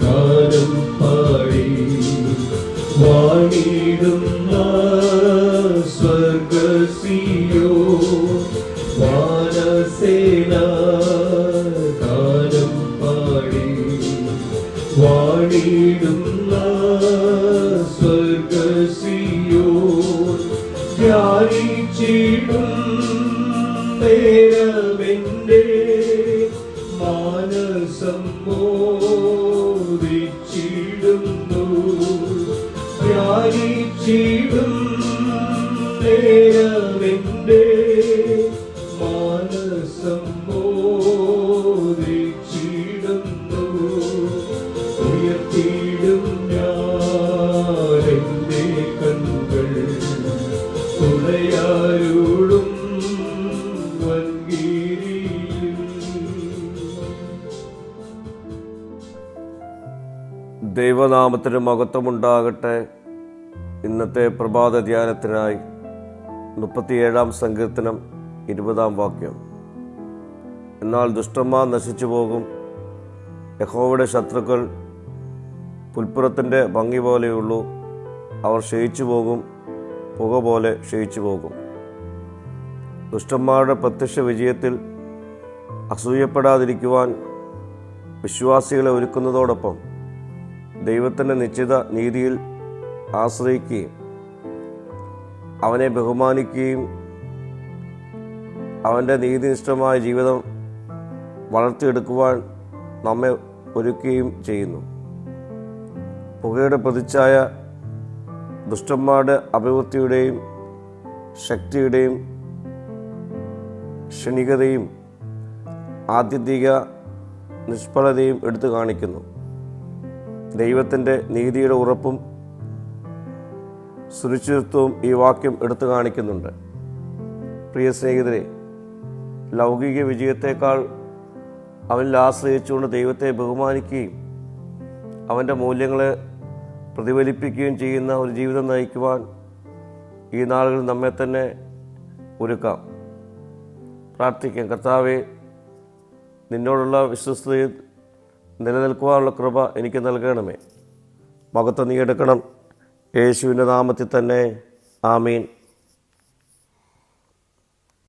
ഗാനം പാടി വാണിടുന്ന സ്വർഗസിയോ വാനസേന ഗാനം പാടി വാണിടുന്ന സ്വർഗസിയോ ധ്യാനിച്ചിടും നേരമെന്റെ മാനസം മോദിച്ചിടുന്നു ധ്യാനിച്ചിടും നേരമെന്റെ മാനസം മോദിച്ചിടുന്നു ഉയർത്തിയിടും ഞാനെന്റെ കണ്ണുകൾ തുണയാരോടും ദൈവനാമത്തിന് മഹത്വമുണ്ടാകട്ടെ. ഇന്നത്തെ പ്രഭാത ധ്യാനത്തിനായി 37 സങ്കീർത്തനം 20 വാക്യം. എന്നാൽ ദുഷ്ടന്മാർ നശിച്ചു പോകും, യഹോവയുടെ ശത്രുക്കൾ പുൽപ്പുറത്തിൻ്റെ ഭംഗി പോലെയുള്ളൂ. അവർ ക്ഷയിച്ചു പോകും, പുക പോലെ ക്ഷയിച്ചു പോകും. ദുഷ്ടന്മാരുടെ പ്രത്യക്ഷ വിജയത്തിൽ അസൂയപ്പെടാതിരിക്കുവാൻ വിശ്വാസികളെ ഒരുക്കുന്നതോടൊപ്പം ദൈവത്തിൻ്റെ നിശ്ചിത നീതിയിൽ ആശ്രയിക്കുകയും അവനെ ബഹുമാനിക്കുകയും അവൻ്റെ നീതിനിഷ്ഠമായ ജീവിതം വളർത്തിയെടുക്കുവാൻ നമ്മെ ഒരുക്കുകയും ചെയ്യുന്നു. പുകയുടെ പ്രതിച്ഛായ ദുഷ്ടന്മാരുടെ അഭിവൃദ്ധിയുടെയും ശക്തിയുടെയും ക്ഷണികതയും ആത്യന്തിക നിഷ്ഫലതയും എടുത്തു കാണിക്കുന്നു. ദൈവത്തിൻ്റെ നീതിയുടെ ഉറപ്പും സുരക്ഷിതത്വവും ഈ വാക്യം എടുത്തു കാണിക്കുന്നുണ്ട്. പ്രിയ സ്നേഹിതരെ, ലൗകിക വിജയത്തേക്കാൾ അവനിൽ ആശ്രയിച്ചുകൊണ്ട് ദൈവത്തെ ബഹുമാനിക്കുകയും അവൻ്റെ മൂല്യങ്ങളെ പ്രതിഫലിപ്പിക്കുകയും ചെയ്യുന്ന ഒരു ജീവിതം നയിക്കുവാൻ ഈ നാളുകളിൽ നമ്മെ തന്നെ ഒരുക്കാം. പ്രാർത്ഥിക്കാം. കർത്താവേ, നിന്നോടുള്ള വിശ്വസ്തതയിൽ നിലനിൽക്കുവാനുള്ള കൃപ എനിക്ക് നൽകണമേ. മഹത്വം നീ എടുക്കണം. യേശുവിൻ്റെ നാമത്തിൽ തന്നെ. ആമീൻ.